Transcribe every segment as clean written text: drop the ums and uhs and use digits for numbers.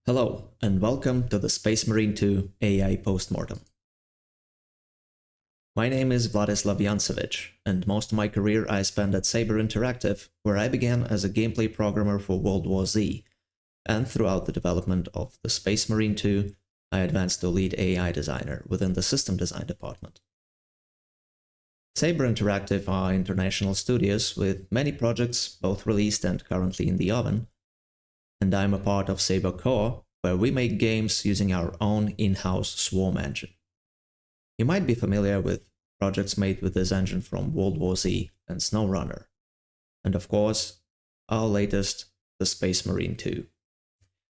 Hello, and welcome to the Space Marine 2 AI Post-Mortem. My name is Vladislav Iantsevich, and most of my career I spent at Saber Interactive, where I began as a gameplay programmer for World War Z, and throughout the development of the Space Marine 2, I advanced to lead AI designer within the system design department. Saber Interactive are international studios with many projects both released and currently in the oven, and I'm a part of Saber Core, where we make games using our own in-house Swarm engine. You might be familiar with projects made with this engine from World War Z and SnowRunner, and of course, our latest, the Space Marine 2.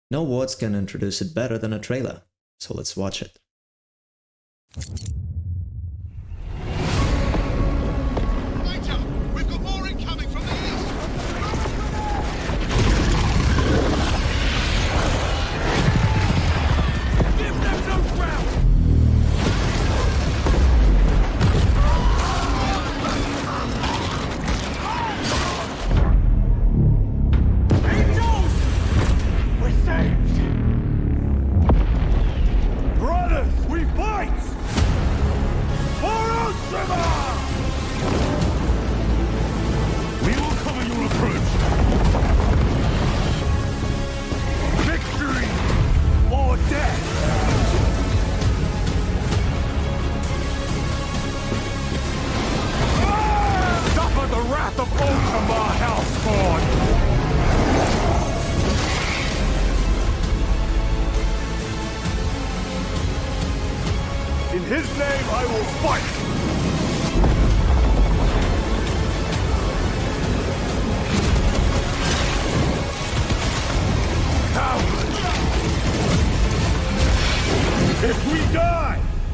No words can introduce it better than a trailer, so let's watch it. We've got more incoming from the east! Give them no ground! Angels! We're saved! Brothers, we fight! For Ultima! We will cover your approach! Victory or death! Suffer the wrath of Ultima, Hellspawn! In his name I will fight! If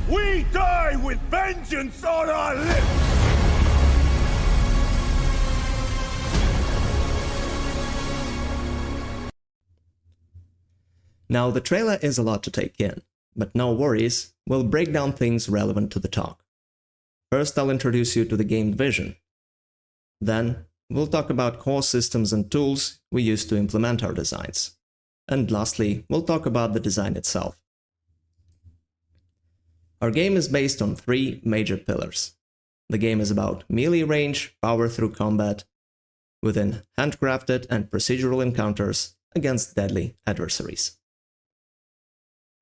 we die with vengeance on our lips! Now, the trailer is a lot to take in, but no worries, we'll break down things relevant to the talk. First, I'll introduce you to the game vision. Then, we'll talk about core systems and tools we use to implement our designs. And lastly, we'll talk about the design itself. Our game is based on three major pillars. The game is about melee range, power through combat, within handcrafted and procedural encounters against deadly adversaries.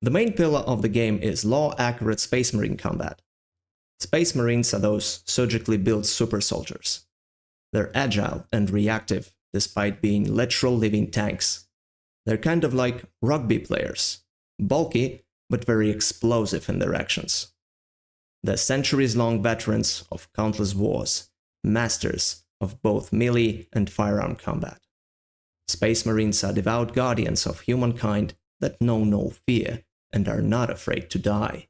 The main pillar of the game is law-accurate Space Marine combat. Space Marines are those surgically built super soldiers. They're agile and reactive, despite being literal living tanks. They're kind of like rugby players, bulky but very explosive in their actions. They're centuries-long veterans of countless wars, masters of both melee and firearm combat. Space Marines are devout guardians of humankind that know no fear and are not afraid to die.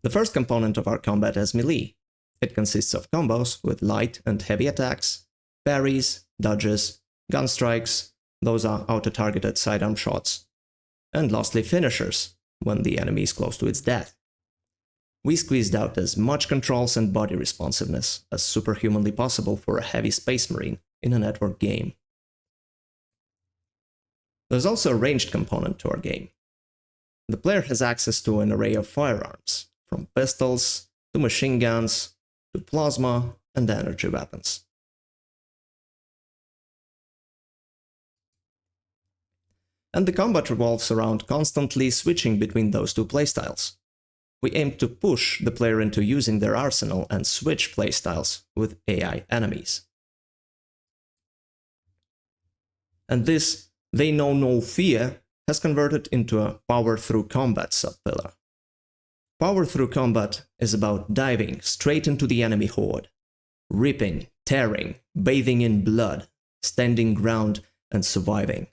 The first component of our combat is melee. It consists of combos with light and heavy attacks, parries, dodges, gun strikes, those are auto-targeted sidearm shots, and lastly finishers, when the enemy is close to its death. We squeezed out as much controls and body responsiveness as superhumanly possible for a heavy Space Marine in a network game. There's also a ranged component to our game. The player has access to an array of firearms, from pistols to machine guns to plasma and energy weapons. And the combat revolves around constantly switching between those two playstyles. We aim to push the player into using their arsenal and switch playstyles with AI enemies. And this "they know no fear" has converted into a power through combat subpillar. Power through combat is about diving straight into the enemy horde, ripping, tearing, bathing in blood, standing ground, and surviving.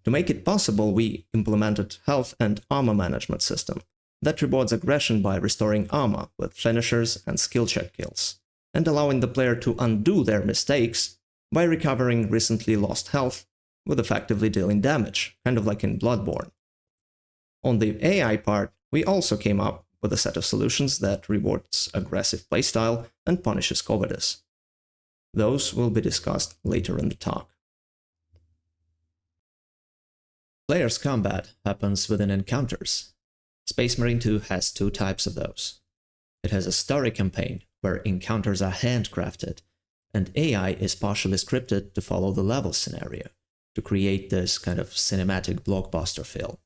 To make it possible, we implemented health and armor management system that rewards aggression by restoring armor with finishers and skill check kills, and allowing the player to undo their mistakes by recovering recently lost health with effectively dealing damage, kind of like in Bloodborne. On the AI part, we also came up with a set of solutions that rewards aggressive playstyle and punishes cowardice. Those will be discussed later in the talk. Player's combat happens within encounters. Space Marine 2 has two types of those. It has a story campaign, where encounters are handcrafted, and AI is partially scripted to follow the level scenario, to create this kind of cinematic blockbuster feel.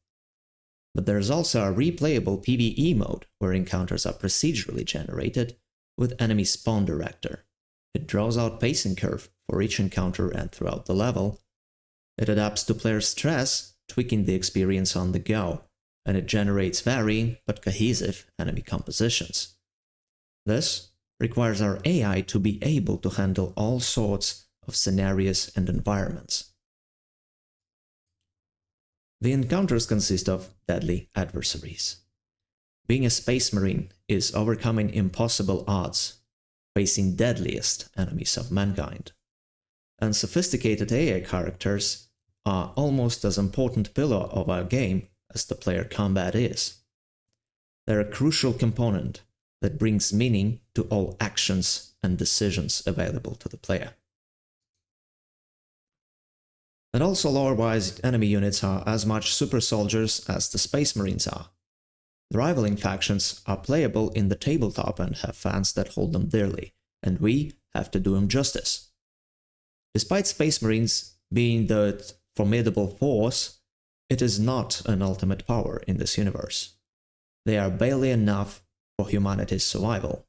But there's also a replayable PvE mode, where encounters are procedurally generated with enemy spawn director. It draws out pacing curve for each encounter and throughout the level. It adapts to player stress, tweaking the experience on the go, and it generates varying but cohesive enemy compositions. This requires our AI to be able to handle all sorts of scenarios and environments. The encounters consist of deadly adversaries. Being a Space Marine is overcoming impossible odds, facing deadliest enemies of mankind. And sophisticated AI characters are almost as important pillar of our game as the player combat is. They're a crucial component that brings meaning to all actions and decisions available to the player. And also lore-wise, enemy units are as much super soldiers as the Space Marines are. The rivaling factions are playable in the tabletop and have fans that hold them dearly, and we have to do them justice. Despite Space Marines being the formidable force, it is not an ultimate power in this universe. They are barely enough for humanity's survival,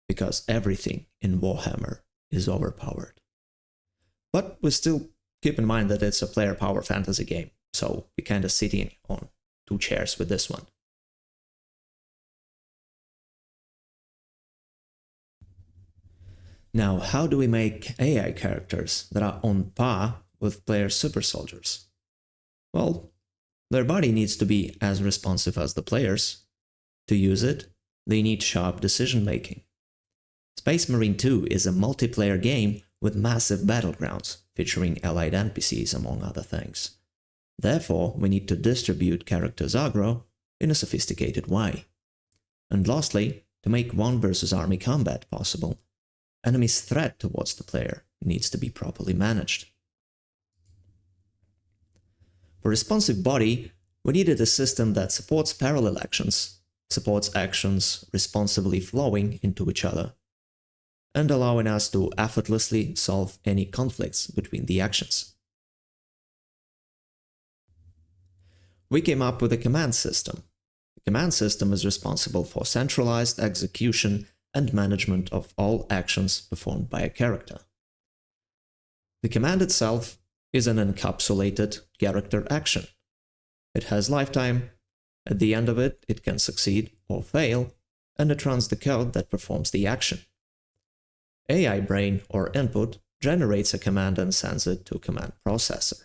because everything in Warhammer is overpowered. But we still keep in mind that it's a player power fantasy game, so we're kinda sitting on two chairs with this one. Now, how do we make AI characters that are on par with player super soldiers? Well, their body needs to be as responsive as the players. To use it, they need sharp decision making. Space Marine 2 is a multiplayer game with massive battlegrounds, featuring allied NPCs among other things. Therefore, we need to distribute characters' aggro in a sophisticated way. And lastly, to make one versus army combat possible, enemy's threat towards the player needs to be properly managed. For responsive body, we needed a system that supports parallel actions, supports actions responsively flowing into each other, and allowing us to effortlessly solve any conflicts between the actions. We came up with a command system. The command system is responsible for centralized execution and management of all actions performed by a character. The command itself is an encapsulated character action. It has lifetime. At the end of it, it can succeed or fail, and it runs the code that performs the action. AI brain or input generates a command and sends it to a command processor.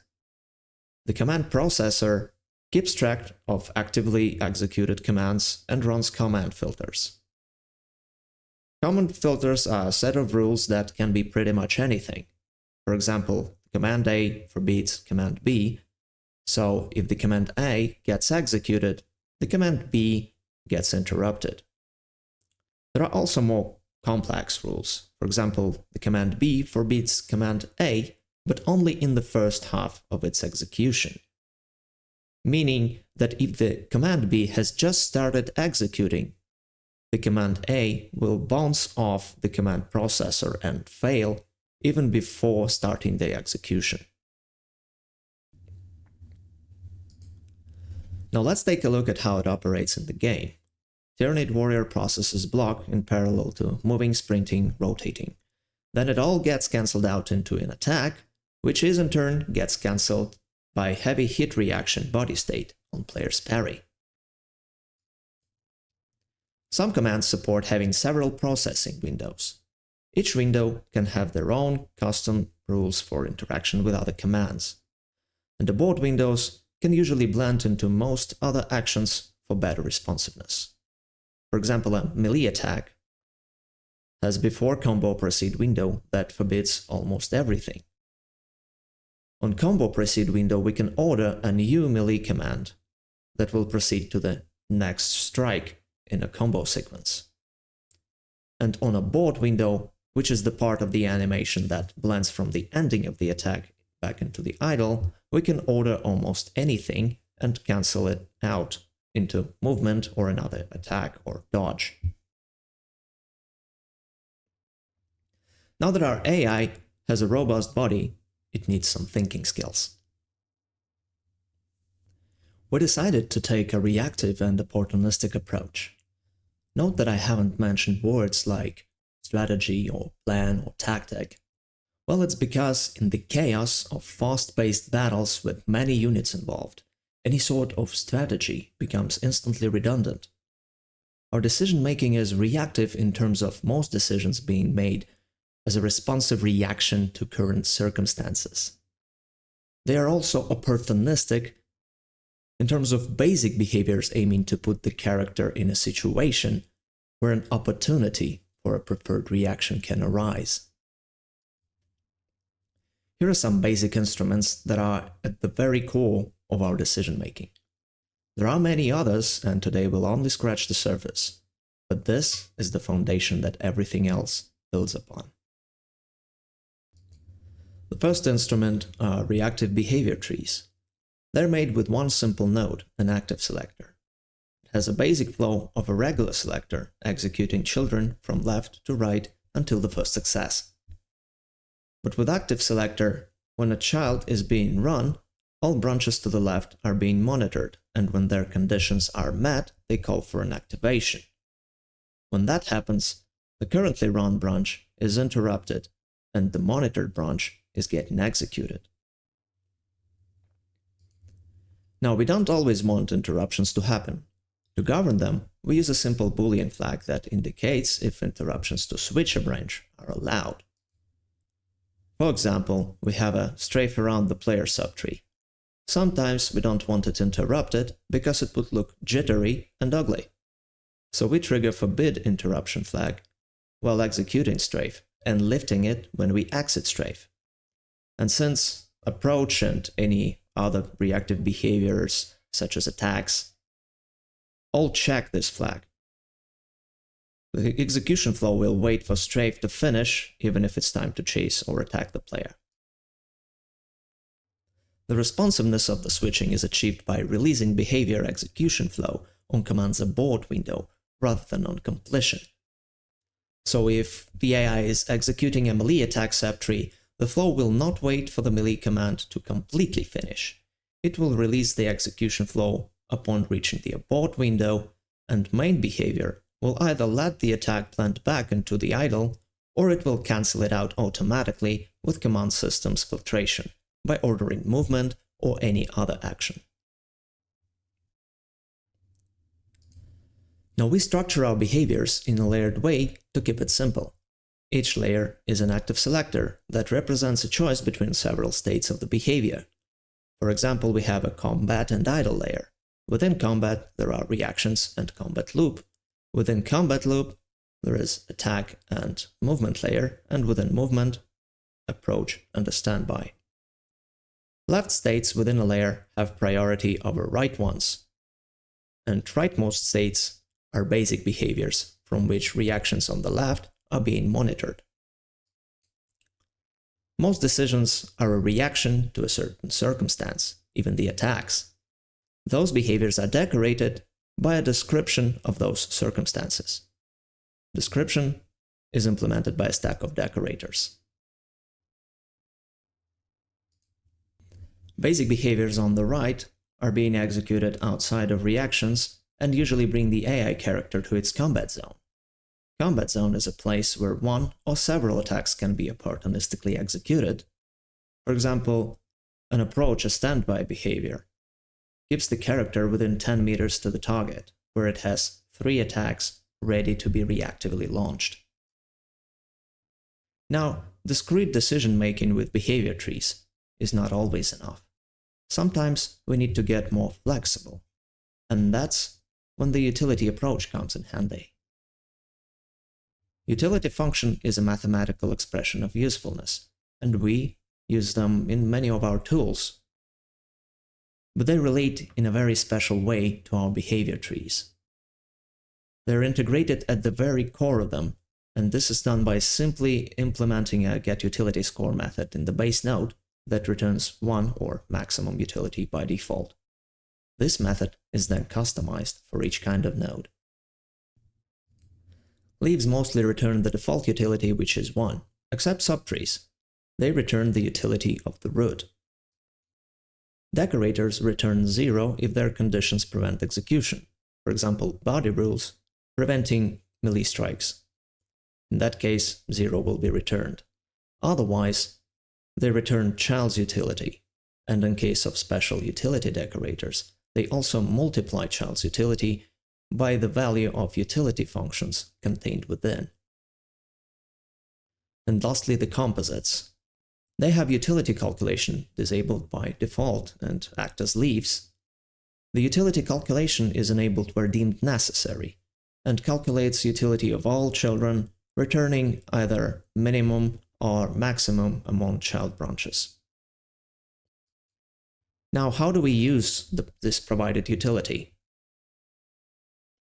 The command processor keeps track of actively executed commands and runs command filters. Command filters are a set of rules that can be pretty much anything. For example, command A forbids command B, so if the command A gets executed, the command B gets interrupted. There are also more complex rules. For example, the command B forbids command A, but only in the first half of its execution. Meaning that if the command B has just started executing, the command A will bounce off the command processor and fail even before starting the execution. Now let's take a look at how it operates in the game. Tyranid Warrior processes block in parallel to moving, sprinting, rotating. Then it all gets cancelled out into an attack, which is in turn gets cancelled by heavy hit reaction body state on player's parry. Some commands support having several processing windows. Each window can have their own custom rules for interaction with other commands. And the board windows can usually blend into most other actions for better responsiveness. For example, a melee attack has before combo proceed window that forbids almost everything. On combo proceed window, we can order a new melee command that will proceed to the next strike in a combo sequence. And on a board window, which is the part of the animation that blends from the ending of the attack back into the idle, we can order almost anything and cancel it out into movement or another attack or dodge. Now that our AI has a robust body, it needs some thinking skills. We decided to take a reactive and opportunistic approach. Note that I haven't mentioned words like strategy or plan or tactic. Well, it's because in the chaos of fast-paced battles with many units involved, any sort of strategy becomes instantly redundant. Our decision-making is reactive in terms of most decisions being made as a responsive reaction to current circumstances. They are also opportunistic in terms of basic behaviors aiming to put the character in a situation where an opportunity for a preferred reaction can arise. Here are some basic instruments that are at the very core of our decision-making. There are many others, and today we'll only scratch the surface, but this is the foundation that everything else builds upon. The first instrument are reactive behavior trees. They're made with one simple node, an active selector. It has a basic flow of a regular selector executing children from left to right until the first success. But with active selector, when a child is being run, all branches to the left are being monitored, and when their conditions are met, they call for an activation. When that happens, the currently run branch is interrupted, and the monitored branch is getting executed. Now, we don't always want interruptions to happen. To govern them, we use a simple Boolean flag that indicates if interruptions to switch a branch are allowed. For example, we have a strafe around the player subtree. Sometimes we don't want it interrupted because it would look jittery and ugly. So we trigger forbid interruption flag while executing strafe and lifting it when we exit strafe. And since approach and any other reactive behaviors such as attacks all check this flag, the execution flow will wait for strafe to finish even if it's time to chase or attack the player. The responsiveness of the switching is achieved by releasing behavior execution flow on command's abort window rather than on completion. So if the AI is executing a melee attack subtree, the flow will not wait for the melee command to completely finish. It will release the execution flow upon reaching the abort window, and main behavior will either let the attack plant back into the idle, or it will cancel it out automatically with command system's filtration by ordering movement or any other action. Now we structure our behaviors in a layered way to keep it simple. Each layer is an active selector that represents a choice between several states of the behavior. For example, we have a combat and idle layer. Within combat, there are reactions and combat loop. Within combat loop, there is attack and movement layer, and within movement, approach and a standby. Left states within a layer have priority over right ones, and rightmost states are basic behaviors from which reactions on the left are being monitored. Most decisions are a reaction to a certain circumstance, even the attacks. Those behaviors are decorated by a description of those circumstances. Description is implemented by a stack of decorators. Basic behaviors on the right are being executed outside of reactions and usually bring the AI character to its combat zone. Combat zone is a place where one or several attacks can be opportunistically executed. For example, an approach, a standby behavior, keeps the character within 10 meters to the target, where it has 3 attacks ready to be reactively launched. Now, discrete decision-making with behavior trees is not always enough. Sometimes we need to get more flexible, and that's when the utility approach comes in handy. Utility function is a mathematical expression of usefulness, and we use them in many of our tools. But they relate in a very special way to our behavior trees. They're integrated at the very core of them, and this is done by simply implementing a getUtilityScore method in the base node that returns 1 or maximum utility by default. This method is then customized for each kind of node. Leaves mostly return the default utility, which is 1, except subtrees. They return the utility of the root. Decorators return 0 if their conditions prevent execution, for example, body rules preventing melee strikes. In that case, 0 will be returned. Otherwise, they return child's utility, and in case of special utility decorators, they also multiply child's utility by the value of utility functions contained within. And lastly, the composites. They have utility calculation disabled by default and act as leaves. The utility calculation is enabled where deemed necessary, and calculates utility of all children, returning either minimum or maximum among child branches. Now, how do we use this provided utility?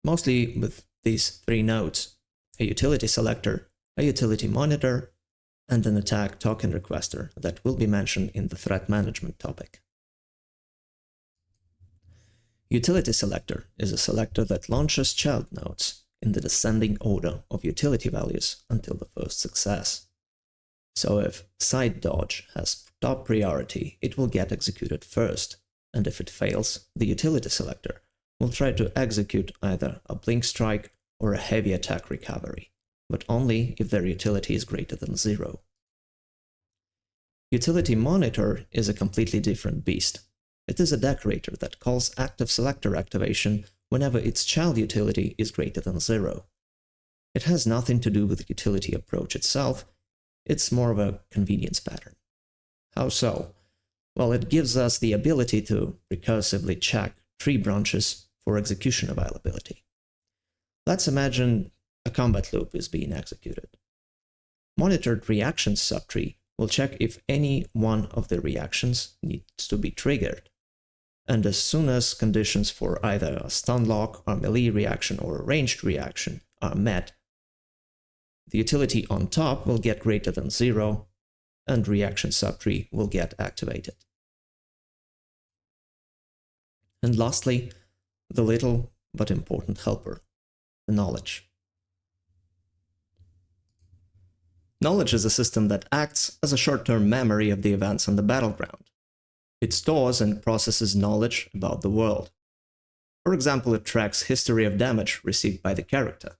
Mostly with these 3 nodes: a utility selector, a utility monitor, and an attack token requester that will be mentioned in the threat management topic. Utility selector is a selector that launches child nodes in the descending order of utility values until the first success. So if side dodge has top priority, it will get executed first, and if it fails, the utility selector will try to execute either a blink strike or a heavy attack recovery, but only if their utility is greater than 0. Utility monitor is a completely different beast. It is a decorator that calls active selector activation whenever its child utility is greater than 0. It has nothing to do with the utility approach itself, it's more of a convenience pattern. How so? Well, it gives us the ability to recursively check tree branches for execution availability. Let's imagine a combat loop is being executed. Monitored reactions subtree will check if any one of the reactions needs to be triggered, and as soon as conditions for either a stun lock, or melee reaction, or a ranged reaction are met, the utility on top will get greater than 0, and reaction subtree will get activated. And lastly, the little but important helper, the knowledge. Knowledge is a system that acts as a short-term memory of the events on the battleground. It stores and processes knowledge about the world. For example, it tracks history of damage received by the character.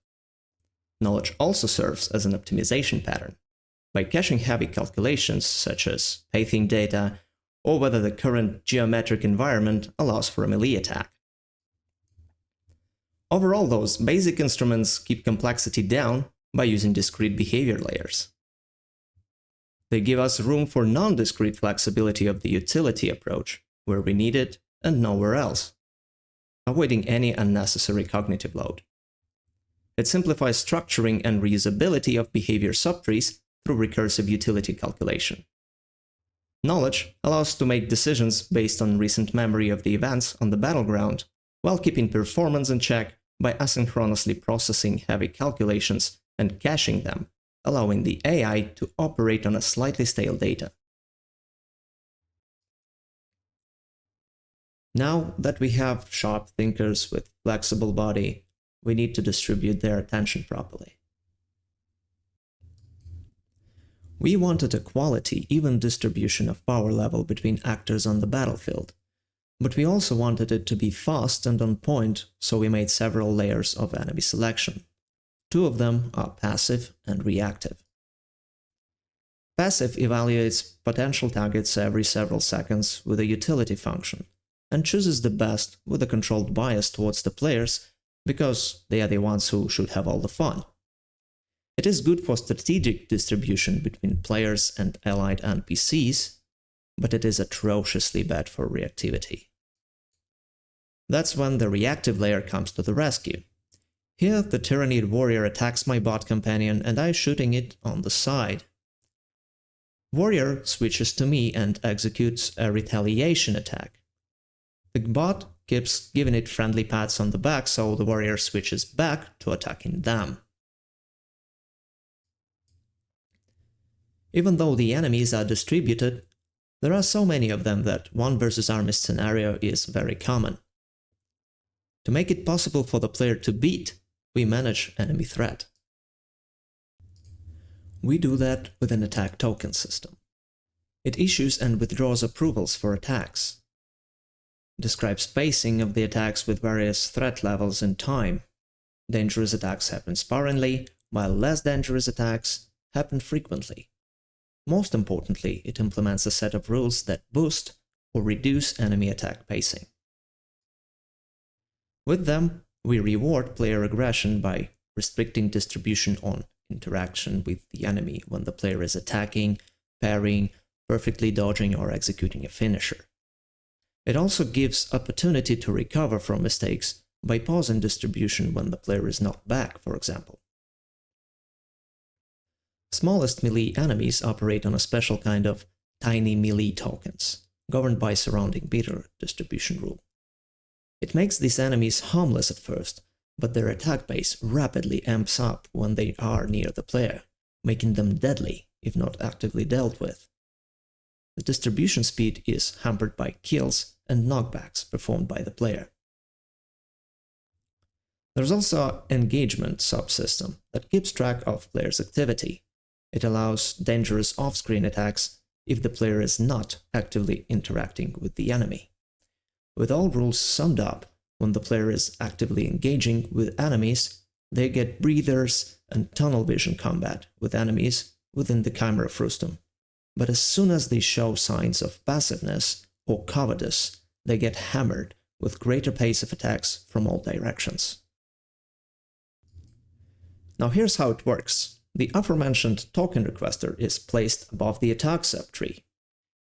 Knowledge also serves as an optimization pattern, by caching heavy calculations such as pacing data, or whether the current geometric environment allows for a melee attack. Overall, those basic instruments keep complexity down by using discrete behavior layers. They give us room for non-discrete flexibility of the utility approach, where we need it and nowhere else, avoiding any unnecessary cognitive load. It simplifies structuring and reusability of behavior subtrees through recursive utility calculation. Knowledge allows us to make decisions based on recent memory of the events on the battleground, while keeping performance in check by asynchronously processing heavy calculations and caching them, allowing the AI to operate on a slightly stale data. Now that we have sharp thinkers with flexible body, we need to distribute their attention properly. We wanted a quality, even distribution of power level between actors on the battlefield, but we also wanted it to be fast and on point, so we made several layers of enemy selection. 2 of them are passive and reactive. Passive evaluates potential targets every several seconds with a utility function, and chooses the best with a controlled bias towards the players, because they are the ones who should have all the fun. It is good for strategic distribution between players and allied NPCs, but it is atrociously bad for reactivity. That's when the reactive layer comes to the rescue. Here, the Tyranid warrior attacks my bot companion and I shooting it on the side. Warrior switches to me and executes a retaliation attack. The bot keeps giving it friendly pats on the back, so the warrior switches back to attacking them. Even though the enemies are distributed, There are so many of them that 1 versus army scenario is very common. To make it possible for the player to beat, we manage enemy threat. We do that with an attack token system. It issues and withdraws approvals for attacks. It describes spacing of the attacks with various threat levels and time. Dangerous attacks happen sparingly, while less dangerous attacks happen frequently. Most importantly, it implements a set of rules that boost or reduce enemy attack pacing. With them, we reward player aggression by restricting distribution on interaction with the enemy when the player is attacking, parrying, perfectly dodging, or executing a finisher. It also gives opportunity to recover from mistakes by pausing distribution when the player is knocked back, for example. Smallest melee enemies operate on a special kind of tiny melee tokens, governed by surrounding beater distribution rule. It makes these enemies harmless at first, but their attack base rapidly amps up when they are near the player, making them deadly if not actively dealt with. The distribution speed is hampered by kills and knockbacks performed by the player. There's also an engagement subsystem that keeps track of players' activity. It allows dangerous off-screen attacks if the player is not actively interacting with the enemy. With all rules summed up, when the player is actively engaging with enemies, they get breathers and tunnel vision combat with enemies within the Chimera Frustum. But as soon as they show signs of passiveness or cowardice, they get hammered with greater pace of attacks from all directions. Now here's how it works. The aforementioned token requester is placed above the attack subtree.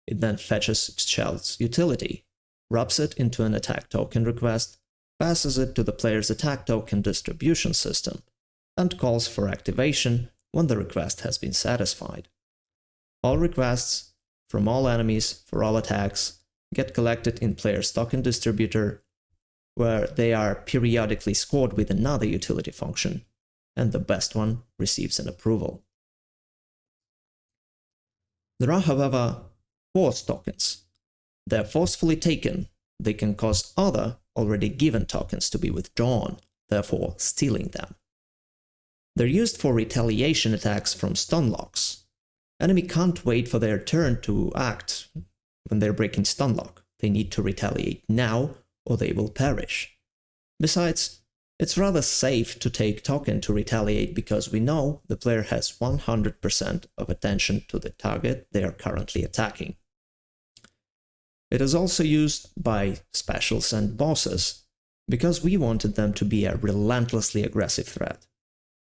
It then fetches its shell's utility, wraps it into an attack token request, passes it to the player's attack token distribution system, and calls for activation when the request has been satisfied. All requests from all enemies for all attacks get collected in player's token distributor, where they are periodically scored with another utility function, and the best one receives an approval. There are, however, force tokens. They are forcefully taken. They can cause other already given tokens to be withdrawn, therefore stealing them. They're used for retaliation attacks from stun locks. Enemy can't wait for their turn to act when they're breaking stun lock. They need to retaliate now or they will perish. Besides, it's rather safe to take token to retaliate because we know the player has 100% of attention to the target they are currently attacking. It is also used by specials and bosses because we wanted them to be a relentlessly aggressive threat.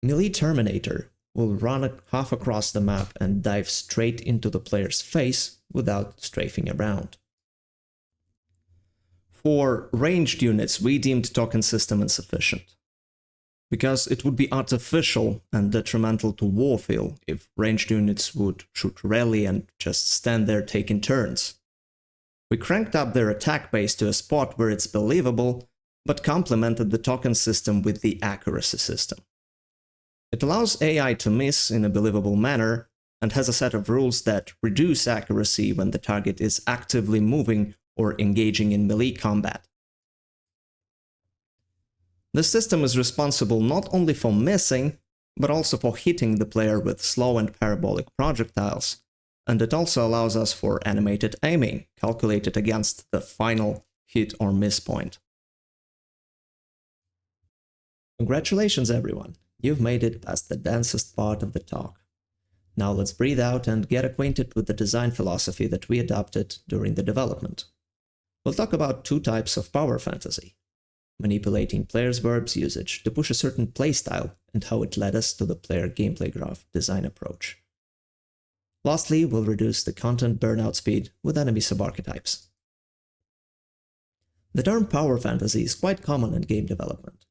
Melee Terminator will run half across the map and dive straight into the player's face without strafing around. For ranged units, we deemed token system insufficient, because it would be artificial and detrimental to warfeel if ranged units would shoot rally and just stand there taking turns. We cranked up their attack base to a spot where it's believable, but complemented the token system with the accuracy system. It allows AI to miss in a believable manner and has a set of rules that reduce accuracy when the target is actively moving or engaging in melee combat. The system is responsible not only for missing, but also for hitting the player with slow and parabolic projectiles, and it also allows us for animated aiming, calculated against the final hit or miss point. Congratulations everyone, you've made it past the densest part of the talk. Now let's breathe out and get acquainted with the design philosophy that we adopted during the development. We'll talk about two types of power fantasy: manipulating players' verbs usage to push a certain playstyle and how it led us to the player gameplay graph design approach. Lastly, we'll reduce the content burnout speed with enemy subarchetypes. The term power fantasy is quite common in game development.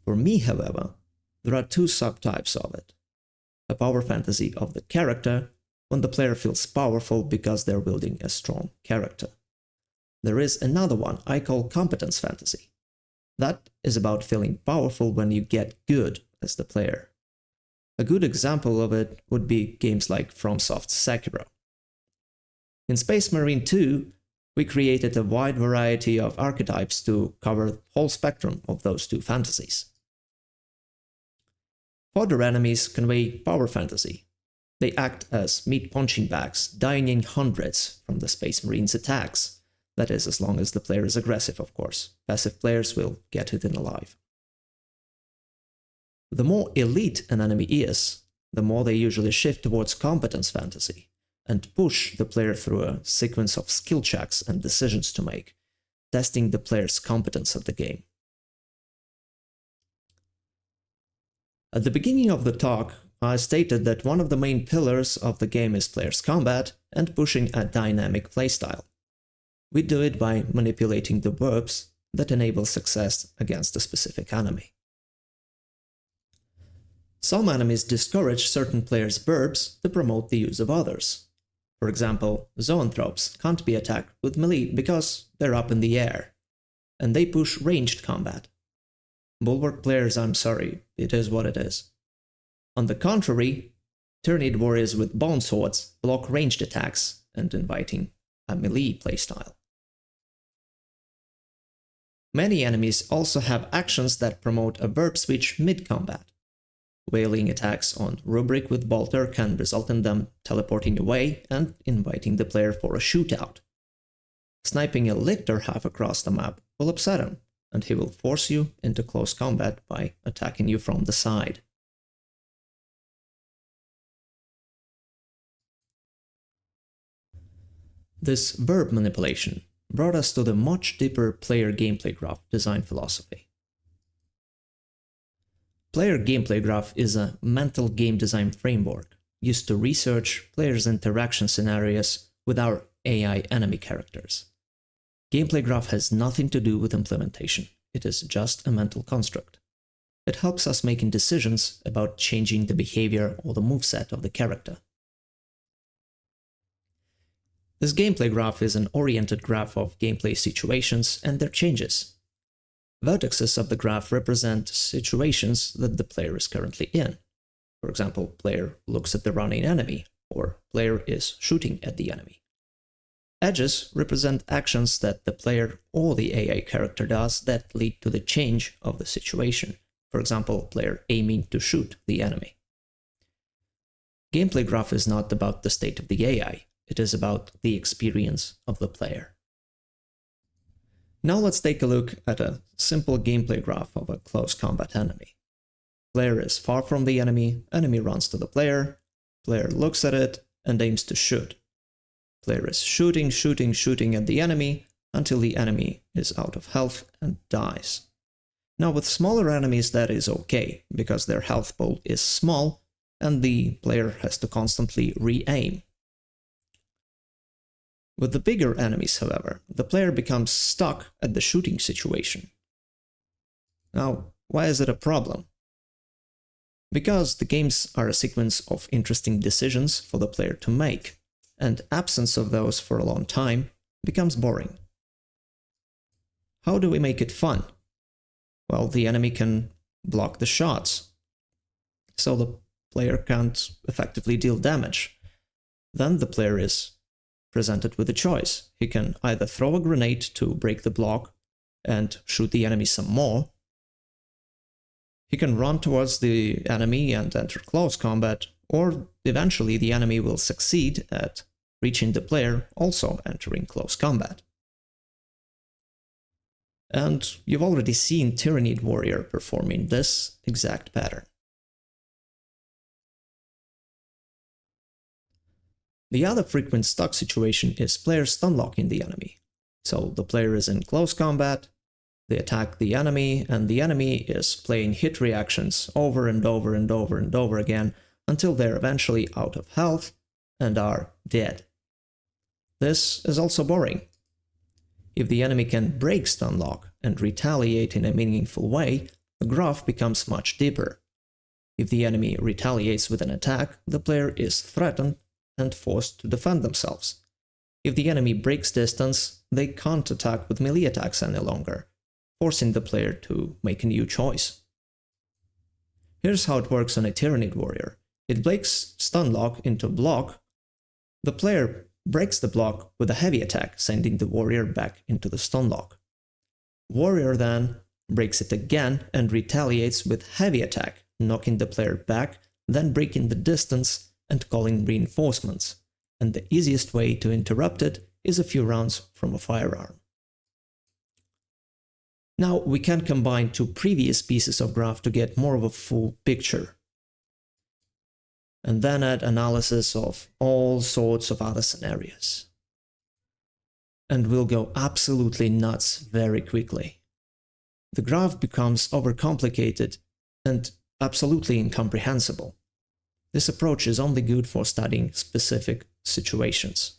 For me, however, there are two subtypes of it. A power fantasy of the character, when the player feels powerful because they're building a strong character. There is another one I call competence fantasy. That is about feeling powerful when you get good as the player. A good example of it would be games like FromSoft's Sekiro. In Space Marine 2, we created a wide variety of archetypes to cover the whole spectrum of those two fantasies. Fodder enemies convey power fantasy. They act as meat punching bags, dying in hundreds from the Space Marine's attacks. That is, as long as the player is aggressive, of course. Passive players will get eaten alive. The more elite an enemy is, the more they usually shift towards competence fantasy and push the player through a sequence of skill checks and decisions to make, testing the player's competence at the game. At the beginning of the talk, I stated that one of the main pillars of the game is player's combat and pushing a dynamic playstyle. We do it by manipulating the verbs that enable success against a specific enemy. Some enemies discourage certain players' verbs to promote the use of others. For example, zoanthropes can't be attacked with melee because they're up in the air, and they push ranged combat. Bulwark players, I'm sorry, it is what it is. On the contrary, Tyrannid warriors with bone swords block ranged attacks and inviting a melee playstyle. Many enemies also have actions that promote a verb switch mid-combat. Wailing attacks on Rubric with Bolter can result in them teleporting away and inviting the player for a shootout. Sniping a Lictor half across the map will upset him, and he will force you into close combat by attacking you from the side. This verb manipulation brought us to the much deeper player gameplay graph design philosophy. Player gameplay graph is a mental game design framework used to research players' interaction scenarios with our AI enemy characters. Gameplay graph has nothing to do with implementation, it is just a mental construct. It helps us making decisions about changing the behavior or the moveset of the character. This gameplay graph is an oriented graph of gameplay situations and their changes. Vertices of the graph represent situations that the player is currently in. For example, player looks at the running enemy, or player is shooting at the enemy. Edges represent actions that the player or the AI character does that lead to the change of the situation. For example, player aiming to shoot the enemy. Gameplay graph is not about the state of the AI, it is about the experience of the player. Now let's take a look at a simple gameplay graph of a close combat enemy. Player is far from the enemy runs to the player looks at it and aims to shoot. Player is shooting at the enemy until the enemy is out of health and dies. Now with smaller enemies that is okay, because their health pool is small and the player has to constantly re-aim. With the bigger enemies, however, the player becomes stuck at the shooting situation. Now, why is it a problem? Because the games are a sequence of interesting decisions for the player to make, and absence of those for a long time becomes boring. How do we make it fun? Well, the enemy can block the shots, so the player can't effectively deal damage. Then the player is presented with a choice. He can either throw a grenade to break the block and shoot the enemy some more. He can run towards the enemy and enter close combat, or eventually the enemy will succeed at reaching the player, also entering close combat. And you've already seen Tyrannid Warrior performing this exact pattern. The other frequent stuck situation is player stunlocking the enemy. So the player is in close combat, they attack the enemy, and the enemy is playing hit reactions over and over and over and over again until they're eventually out of health and are dead. This is also boring. If the enemy can break stunlock and retaliate in a meaningful way, the graph becomes much deeper. If the enemy retaliates with an attack, the player is threatened and forced to defend themselves. If the enemy breaks distance, they can't attack with melee attacks any longer, forcing the player to make a new choice. Here's how it works on a Tyrannid Warrior. It breaks stunlock into block. The player breaks the block with a heavy attack, sending the warrior back into the stun lock. Warrior then breaks it again and retaliates with heavy attack, knocking the player back, then breaking the distance and calling reinforcements, and the easiest way to interrupt it is a few rounds from a firearm. Now we can combine two previous pieces of graph to get more of a full picture, and then add analysis of all sorts of other scenarios. And we'll go absolutely nuts very quickly. The graph becomes overcomplicated and absolutely incomprehensible. This approach is only good for studying specific situations.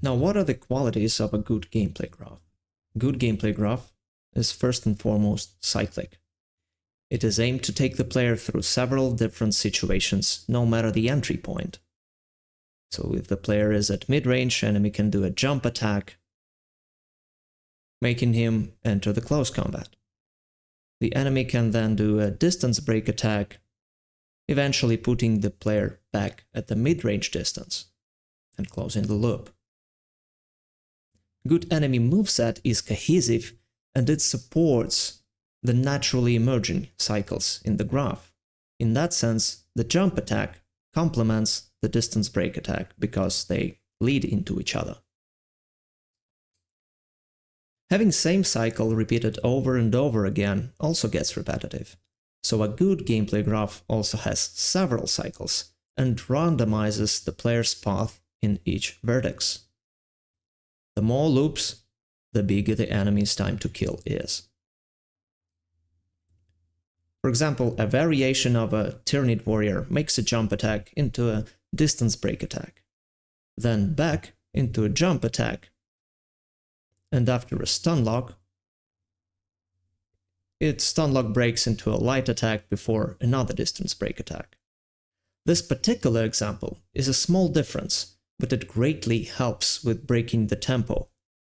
Now, what are the qualities of a good gameplay graph? Good gameplay graph is first and foremost cyclic. It is aimed to take the player through several different situations, no matter the entry point. So if the player is at mid-range, enemy can do a jump attack, making him enter the close combat. The enemy can then do a distance break attack, eventually putting the player back at the mid-range distance and closing the loop. Good enemy moveset is cohesive and it supports the naturally emerging cycles in the graph. In that sense, the jump attack complements the distance break attack because they lead into each other. Having same cycle repeated over and over again also gets repetitive, so a good gameplay graph also has several cycles and randomizes the player's path in each vertex. The more loops, the bigger the enemy's time to kill is. For example, a variation of a Tyrannid warrior makes a jump attack into a distance break attack, then back into a jump attack, and after a stun lock, its stun lock breaks into a light attack before another distance break attack. This particular example is a small difference, but it greatly helps with breaking the tempo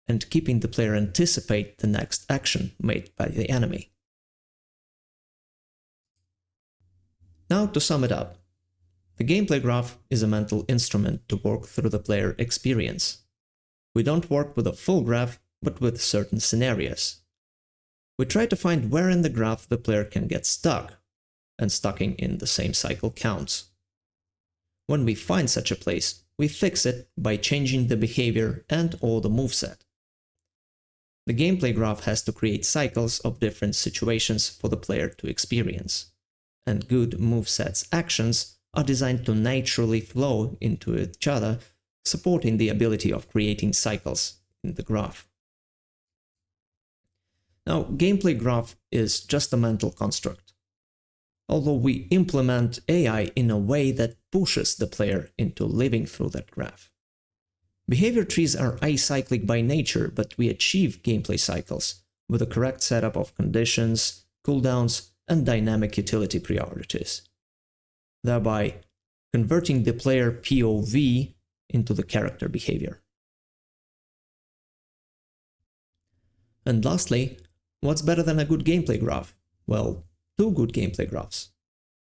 and keeping the player anticipate the next action made by the enemy. Now to sum it up, the gameplay graph is a mental instrument to work through the player experience. We don't work with a full graph, but with certain scenarios. We try to find where in the graph the player can get stuck, and stucking in the same cycle counts. When we find such a place, we fix it by changing the behavior and or the moveset. The gameplay graph has to create cycles of different situations for the player to experience, and good moveset's actions are designed to naturally flow into each other, supporting the ability of creating cycles in the graph. Now, gameplay graph is just a mental construct, although we implement AI in a way that pushes the player into living through that graph. Behavior trees are acyclic by nature, but we achieve gameplay cycles with a correct setup of conditions, cooldowns, and dynamic utility priorities, thereby converting the player POV into the character behavior. And lastly, what's better than a good gameplay graph? Well, two good gameplay graphs.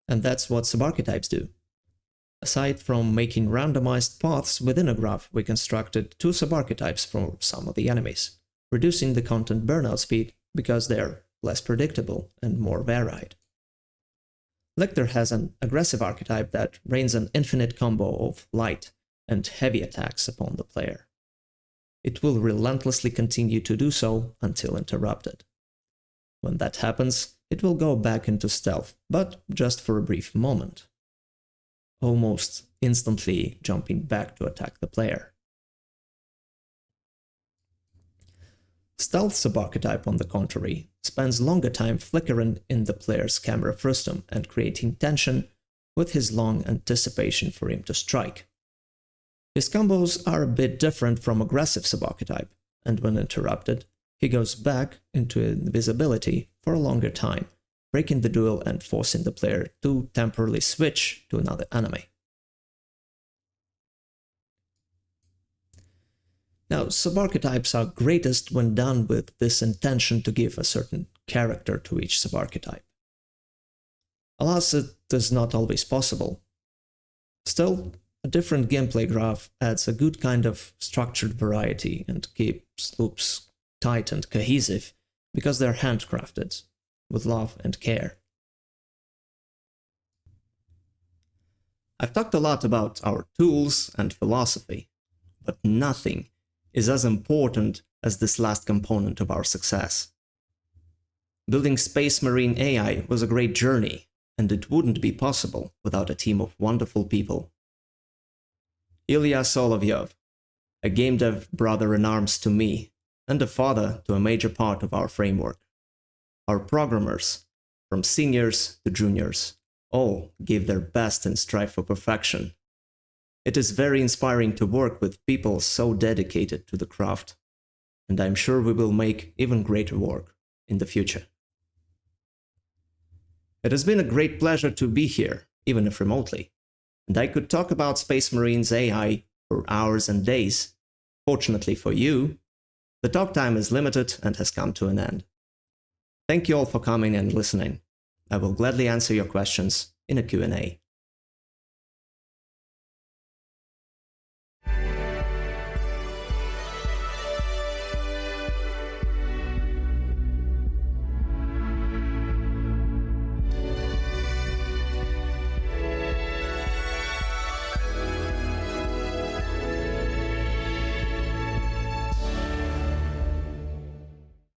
And that's what subarchetypes do. Aside from making randomized paths within a graph, we constructed two subarchetypes for some of the enemies, reducing the content burnout speed because they're less predictable and more varied. Lecter has an aggressive archetype that rains an infinite combo of light and heavy attacks upon the player. It will relentlessly continue to do so until interrupted. When that happens, it will go back into stealth, but just for a brief moment, almost instantly jumping back to attack the player. Stealth subarchetype, on the contrary, spends longer time flickering in the player's camera frustum and creating tension with his long anticipation for him to strike. His combos are a bit different from aggressive subarchetype, and when interrupted, he goes back into invisibility for a longer time, breaking the duel and forcing the player to temporarily switch to another enemy. Now, subarchetypes are greatest when done with this intention to give a certain character to each subarchetype. Alas, it is not always possible. Still, a different gameplay graph adds a good kind of structured variety and keeps loops tight and cohesive because they're handcrafted with love and care. I've talked a lot about our tools and philosophy, but nothing is as important as this last component of our success. Building Space Marine AI was a great journey, and it wouldn't be possible without a team of wonderful people. Ilya Solovyov, a game dev brother-in-arms to me, and a father to a major part of our framework. Our programmers, from seniors to juniors, all gave their best and strive for perfection. It is very inspiring to work with people so dedicated to the craft, and I'm sure we will make even greater work in the future. It has been a great pleasure to be here, even if remotely, and I could talk about Space Marine's AI for hours and days. Fortunately for you, the talk time is limited and has come to an end. Thank you all for coming and listening. I will gladly answer your questions in a Q&A.